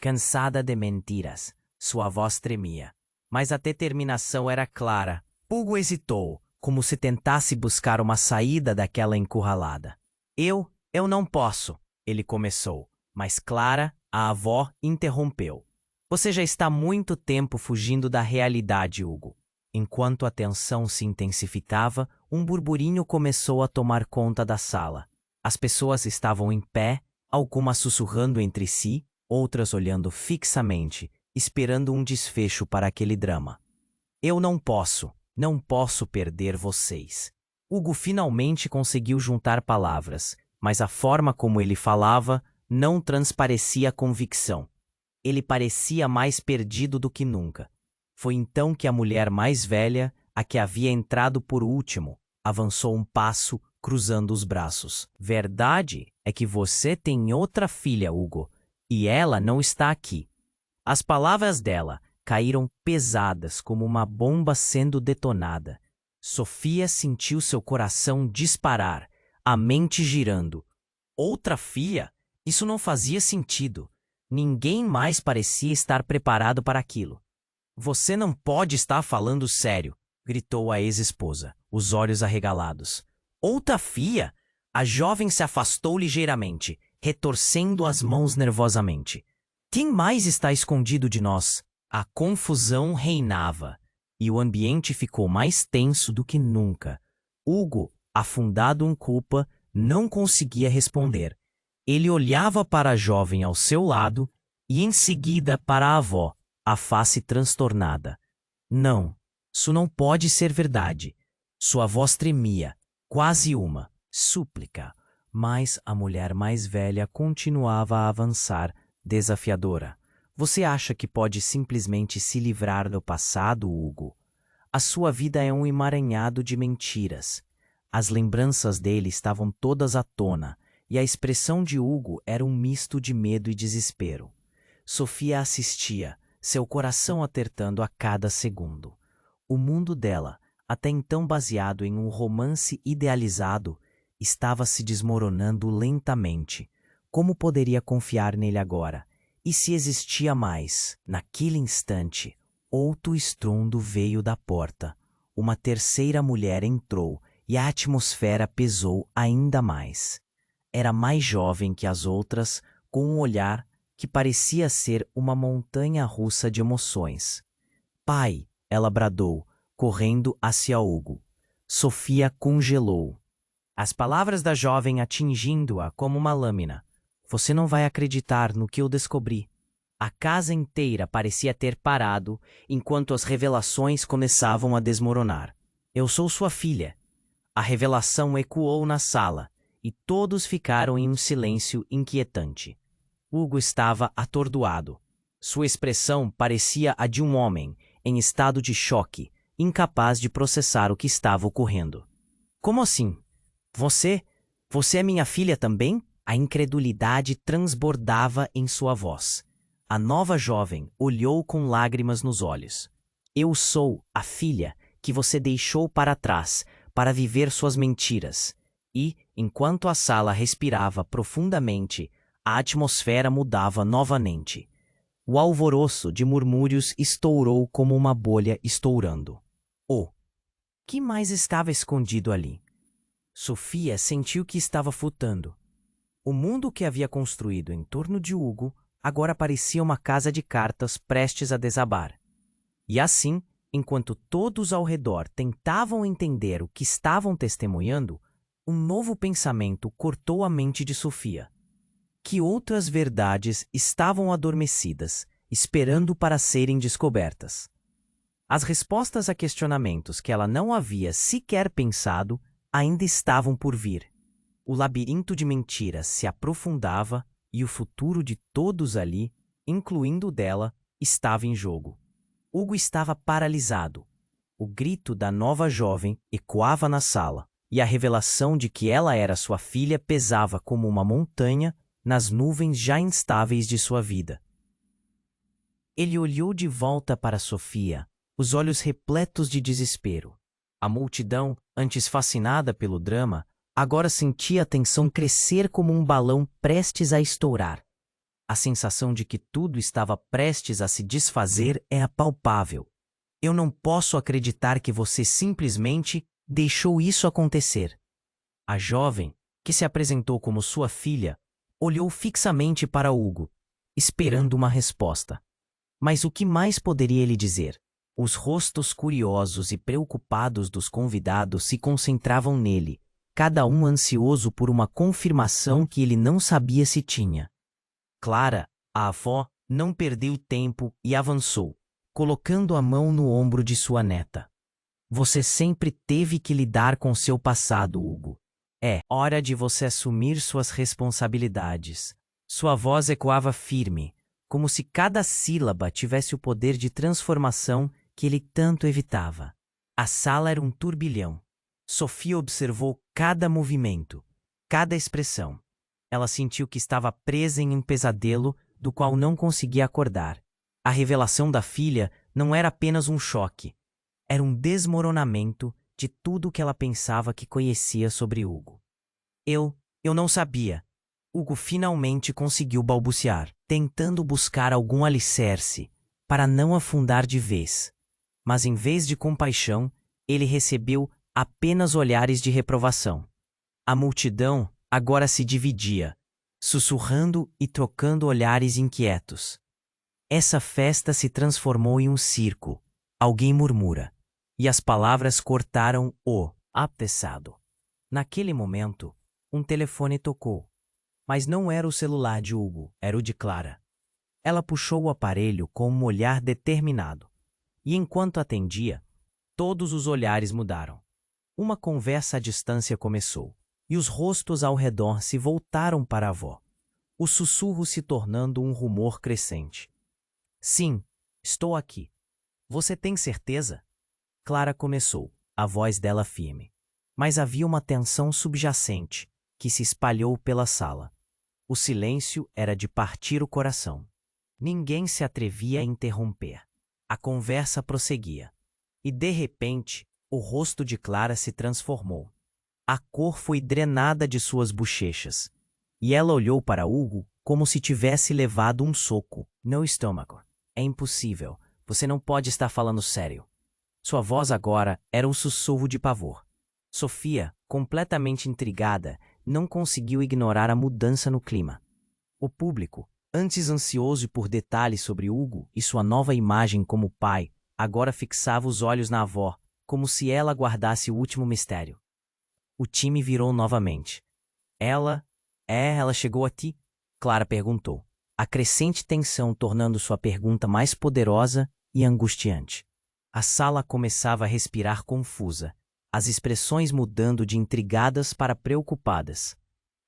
A: cansada de mentiras. Sua voz tremia, mas a determinação era clara. Hugo hesitou, como se tentasse buscar uma saída daquela encurralada. Eu não posso, ele começou, mas Clara, a avó, interrompeu. Você já está há muito tempo fugindo da realidade, Hugo. Enquanto a tensão se intensificava, um burburinho começou a tomar conta da sala. As pessoas estavam em pé, algumas sussurrando entre si, outras olhando fixamente, esperando um desfecho para aquele drama. Eu não posso perder vocês. Hugo finalmente conseguiu juntar palavras, mas a forma como ele falava não transparecia convicção. Ele parecia mais perdido do que nunca. Foi então que a mulher mais velha, a que havia entrado por último, avançou um passo, cruzando os braços. Verdade é que você tem outra filha, Hugo, e ela não está aqui. As palavras dela caíram pesadas como uma bomba sendo detonada. Sofia sentiu seu coração disparar, a mente girando. Outra filha? Isso não fazia sentido. Ninguém mais parecia estar preparado para aquilo. Você não pode estar falando sério, gritou a ex-esposa, os olhos arregalados. Outra filha? A jovem se afastou ligeiramente, retorcendo as mãos nervosamente. Quem mais está escondido de nós? A confusão reinava, e o ambiente ficou mais tenso do que nunca. Hugo, afundado em culpa, não conseguia responder. Ele olhava para a jovem ao seu lado e em seguida para a avó, a face transtornada. Não, isso não pode ser verdade. Sua voz tremia, quase uma súplica, mas a mulher mais velha continuava a avançar, desafiadora. Você acha que pode simplesmente se livrar do passado, Hugo? A sua vida é um emaranhado de mentiras. As lembranças dele estavam todas à tona, e a expressão de Hugo era um misto de medo e desespero. Sofia assistia, seu coração apertando a cada segundo. O mundo dela, até então baseado em um romance idealizado, estava se desmoronando lentamente. Como poderia confiar nele agora? E se existia mais? Naquele instante, outro estrondo veio da porta. Uma terceira mulher entrou e a atmosfera pesou ainda mais. Era mais jovem que as outras, com um olhar que parecia ser uma montanha-russa de emoções. Pai, ela bradou, correndo hacia Hugo. Sofia congelou. As palavras da jovem atingindo-a como uma lâmina. Você não vai acreditar no que eu descobri. A casa inteira parecia ter parado enquanto as revelações começavam a desmoronar. Eu sou sua filha. A revelação ecoou na sala e todos ficaram em um silêncio inquietante. Hugo estava atordoado. Sua expressão parecia a de um homem em estado de choque, incapaz de processar o que estava ocorrendo. Como assim? Você é minha filha também? A incredulidade transbordava em sua voz. A nova jovem olhou com lágrimas nos olhos. Eu sou a filha que você deixou para trás para viver suas mentiras. E, enquanto a sala respirava profundamente, a atmosfera mudava novamente. O alvoroço de murmúrios estourou como uma bolha estourando. Oh, que mais estava escondido ali? Sofia sentiu que estava flutuando. O mundo que havia construído em torno de Hugo agora parecia uma casa de cartas prestes a desabar. E assim, enquanto todos ao redor tentavam entender o que estavam testemunhando, um novo pensamento cortou a mente de Sofia. Que outras verdades estavam adormecidas, esperando para serem descobertas. As respostas a questionamentos que ela não havia sequer pensado ainda estavam por vir. O labirinto de mentiras se aprofundava e o futuro de todos ali, incluindo o dela, estava em jogo. Hugo estava paralisado. O grito da nova jovem ecoava na sala, e a revelação de que ela era sua filha pesava como uma montanha nas nuvens já instáveis de sua vida. Ele olhou de volta para Sofia, os olhos repletos de desespero. A multidão, antes fascinada pelo drama, agora sentia a tensão crescer como um balão prestes a estourar. A sensação de que tudo estava prestes a se desfazer é palpável. Eu não posso acreditar que você simplesmente deixou isso acontecer. A jovem, que se apresentou como sua filha, olhou fixamente para Hugo, esperando uma resposta. Mas o que mais poderia ele dizer? Os rostos curiosos e preocupados dos convidados se concentravam nele, cada um ansioso por uma confirmação que ele não sabia se tinha. Clara, a avó, não perdeu tempo e avançou, colocando a mão no ombro de sua neta. Você sempre teve que lidar com seu passado, Hugo. É hora de você assumir suas responsabilidades. Sua voz ecoava firme, como se cada sílaba tivesse o poder de transformação que ele tanto evitava. A sala era um turbilhão. Sofia observou cada movimento, cada expressão. Ela sentiu que estava presa em um pesadelo do qual não conseguia acordar. A revelação da filha não era apenas um choque. Era um desmoronamento de tudo o que ela pensava que conhecia sobre Hugo. Eu não sabia. Hugo finalmente conseguiu balbuciar, tentando buscar algum alicerce para não afundar de vez. Mas em vez de compaixão, ele recebeu apenas olhares de reprovação. A multidão agora se dividia, sussurrando e trocando olhares inquietos. Essa festa se transformou em um circo. Alguém murmura. E as palavras cortaram o apressado. Naquele momento, um telefone tocou. Mas não era o celular de Hugo, era o de Clara. Ela puxou o aparelho com um olhar determinado. E enquanto atendia, todos os olhares mudaram. Uma conversa à distância começou, e os rostos ao redor se voltaram para a avó, o sussurro se tornando um rumor crescente. Sim, estou aqui. Você tem certeza? Clara começou, a voz dela firme. Mas havia uma tensão subjacente que se espalhou pela sala. O silêncio era de partir o coração. Ninguém se atrevia a interromper. A conversa prosseguia. E, de repente, o rosto de Clara se transformou. A cor foi drenada de suas bochechas. E ela olhou para Hugo como se tivesse levado um soco no estômago. É impossível. Você não pode estar falando sério. Sua voz agora era um sussurro de pavor. Sofia, completamente intrigada, não conseguiu ignorar a mudança no clima. O público, antes ansioso por detalhes sobre Hugo e sua nova imagem como pai, agora fixava os olhos na avó, como se ela guardasse o último mistério. O time virou novamente. Ela chegou a ti? Clara perguntou, a crescente tensão tornando sua pergunta mais poderosa e angustiante. A sala começava a respirar confusa, as expressões mudando de intrigadas para preocupadas.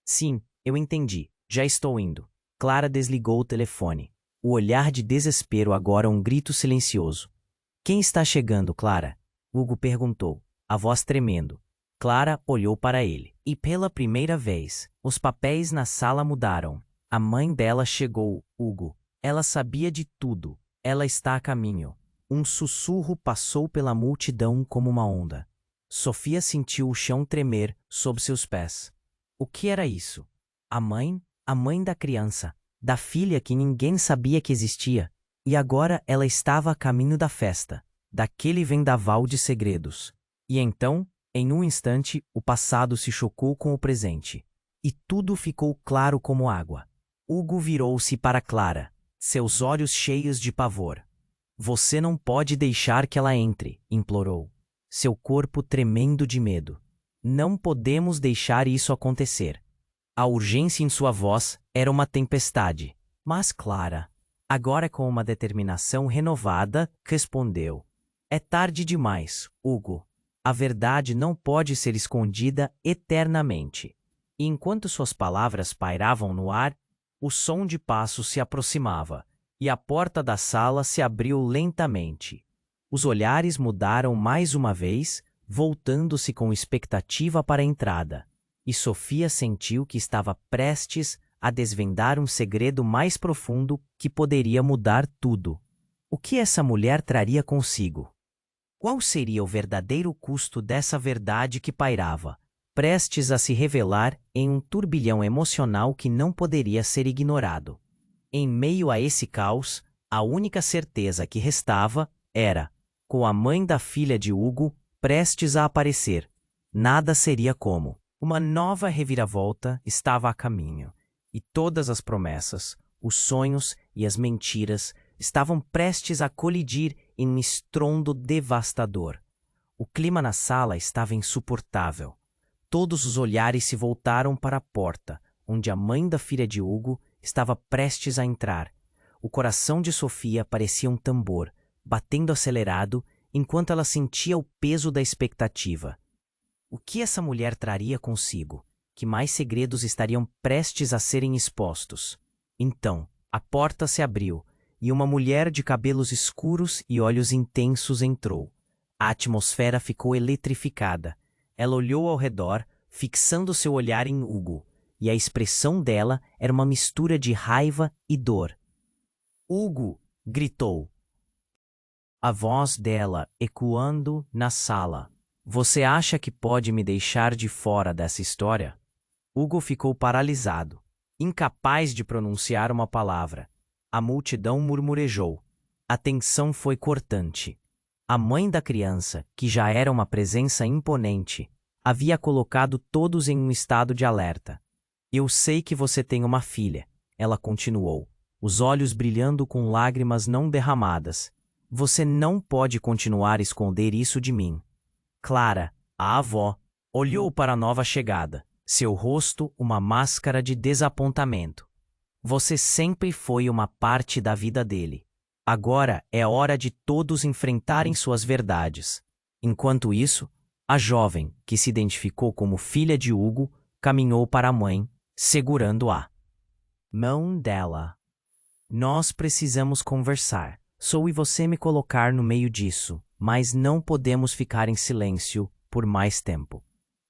A: Sim, eu entendi. Já estou indo. Clara desligou o telefone. O olhar de desespero agora um grito silencioso. Quem está chegando, Clara? Hugo perguntou, a voz tremendo. Clara olhou para ele. E pela primeira vez, os papéis na sala mudaram. A mãe dela chegou, Hugo. Ela sabia de tudo. Ela está a caminho. Um sussurro passou pela multidão como uma onda. Sofia sentiu o chão tremer sob seus pés. O que era isso? A mãe da criança, da filha que ninguém sabia que existia. E agora ela estava a caminho da festa, daquele vendaval de segredos. E então, em um instante, o passado se chocou com o presente. E tudo ficou claro como água. Hugo virou-se para Clara, seus olhos cheios de pavor. Você não pode deixar que ela entre, implorou, seu corpo tremendo de medo. Não podemos deixar isso acontecer. A urgência em sua voz era uma tempestade. Mas Clara, agora com uma determinação renovada, respondeu. É tarde demais, Hugo. A verdade não pode ser escondida eternamente. E enquanto suas palavras pairavam no ar, o som de passos se aproximava, e a porta da sala se abriu lentamente. Os olhares mudaram mais uma vez, voltando-se com expectativa para a entrada, e Sofia sentiu que estava prestes a desvendar um segredo mais profundo que poderia mudar tudo. O que essa mulher traria consigo? Qual seria o verdadeiro custo dessa verdade que pairava, prestes a se revelar em um turbilhão emocional que não poderia ser ignorado? Em meio a esse caos, a única certeza que restava era, com a mãe da filha de Hugo prestes a aparecer, nada seria como. Uma nova reviravolta estava a caminho, e todas as promessas, os sonhos e as mentiras estavam prestes a colidir em um estrondo devastador. O clima na sala estava insuportável. Todos os olhares se voltaram para a porta, onde a mãe da filha de Hugo estava prestes a entrar. O coração de Sofia parecia um tambor, batendo acelerado, enquanto ela sentia o peso da expectativa. O que essa mulher traria consigo? Que mais segredos estariam prestes a serem expostos? Então, a porta se abriu, e uma mulher de cabelos escuros e olhos intensos entrou. A atmosfera ficou eletrificada. Ela olhou ao redor, fixando seu olhar em Hugo, e a expressão dela era uma mistura de raiva e dor. Hugo! Gritou. A voz dela ecoando na sala. Você acha que pode me deixar de fora dessa história? Hugo ficou paralisado, incapaz de pronunciar uma palavra. A multidão murmurejou. A tensão foi cortante. A mãe da criança, que já era uma presença imponente, havia colocado todos em um estado de alerta. Eu sei que você tem uma filha, ela continuou, os olhos brilhando com lágrimas não derramadas. Você não pode continuar a esconder isso de mim. Clara, a avó, olhou para a nova chegada, seu rosto uma máscara de desapontamento. Você sempre foi uma parte da vida dele. Agora é hora de todos enfrentarem suas verdades. Enquanto isso, a jovem, que se identificou como filha de Hugo, caminhou para a mãe, segurando a mão dela. Nós precisamos conversar. Sou e você me colocar no meio disso, mas não podemos ficar em silêncio por mais tempo.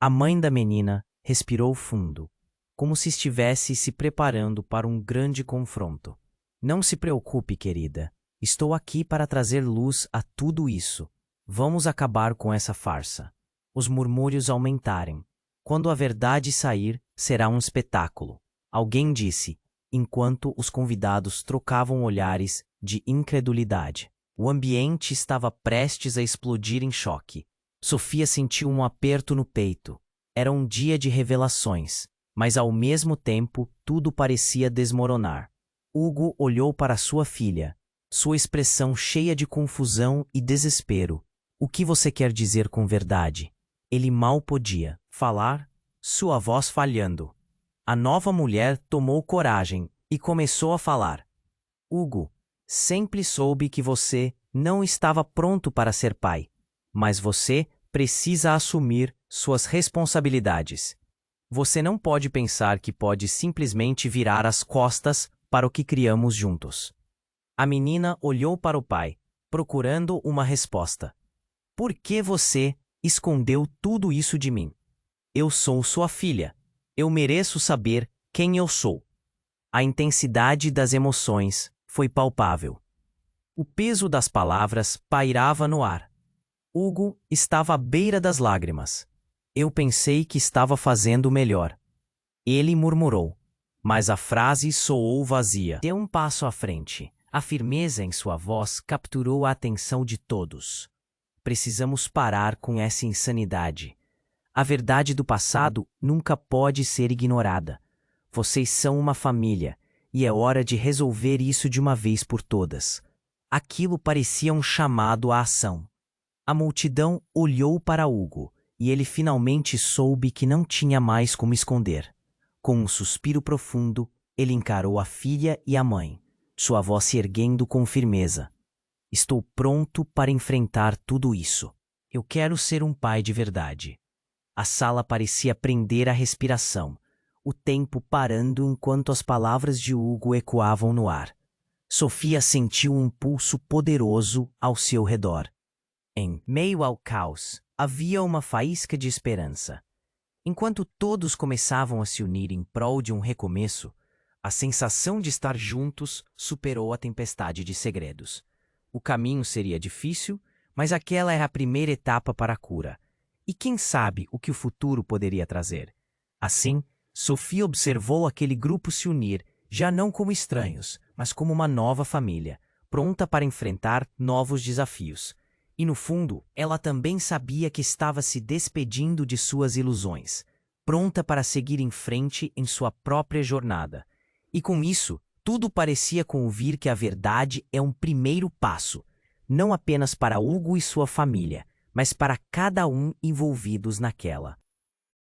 A: A mãe da menina respirou fundo, como se estivesse se preparando para um grande confronto. Não se preocupe, querida. Estou aqui para trazer luz a tudo isso. Vamos acabar com essa farsa. Os murmúrios aumentarem. Quando a verdade sair, será um espetáculo. Alguém disse, enquanto os convidados trocavam olhares de incredulidade. O ambiente estava prestes a explodir em choque. Sofia sentiu um aperto no peito. Era um dia de revelações, mas ao mesmo tempo tudo parecia desmoronar. Hugo olhou para sua filha, sua expressão cheia de confusão e desespero. O que você quer dizer com verdade? Ele mal podia falar, sua voz falhando. A nova mulher tomou coragem e começou a falar. Hugo, sempre soube que você não estava pronto para ser pai, mas você precisa assumir suas responsabilidades. Você não pode pensar que pode simplesmente virar as costas para o que criamos juntos. A menina olhou para o pai, procurando uma resposta. Por que você escondeu tudo isso de mim? Eu sou sua filha. Eu mereço saber quem eu sou. A intensidade das emoções foi palpável. O peso das palavras pairava no ar. Hugo estava à beira das lágrimas. Eu pensei que estava fazendo o melhor. Ele murmurou, mas a frase soou vazia. Deu um passo à frente. A firmeza em sua voz capturou a atenção de todos. Precisamos parar com essa insanidade. A verdade do passado nunca pode ser ignorada. Vocês são uma família, e é hora de resolver isso de uma vez por todas. Aquilo parecia um chamado à ação. A multidão olhou para Hugo, e ele finalmente soube que não tinha mais como esconder. Com um suspiro profundo, ele encarou a filha e a mãe, sua voz se erguendo com firmeza. Estou pronto para enfrentar tudo isso. Eu quero ser um pai de verdade. A sala parecia prender a respiração, o tempo parando enquanto as palavras de Hugo ecoavam no ar. Sofia sentiu um pulso poderoso ao seu redor. Em meio ao caos, havia uma faísca de esperança. Enquanto todos começavam a se unir em prol de um recomeço, a sensação de estar juntos superou a tempestade de segredos. O caminho seria difícil, mas aquela era a primeira etapa para a cura. E quem sabe o que o futuro poderia trazer? Assim, Sofia observou aquele grupo se unir, já não como estranhos, mas como uma nova família, pronta para enfrentar novos desafios. E no fundo, ela também sabia que estava se despedindo de suas ilusões, pronta para seguir em frente em sua própria jornada. E com isso, tudo parecia convir que a verdade é um primeiro passo, não apenas para Hugo e sua família, mas para cada um envolvidos naquela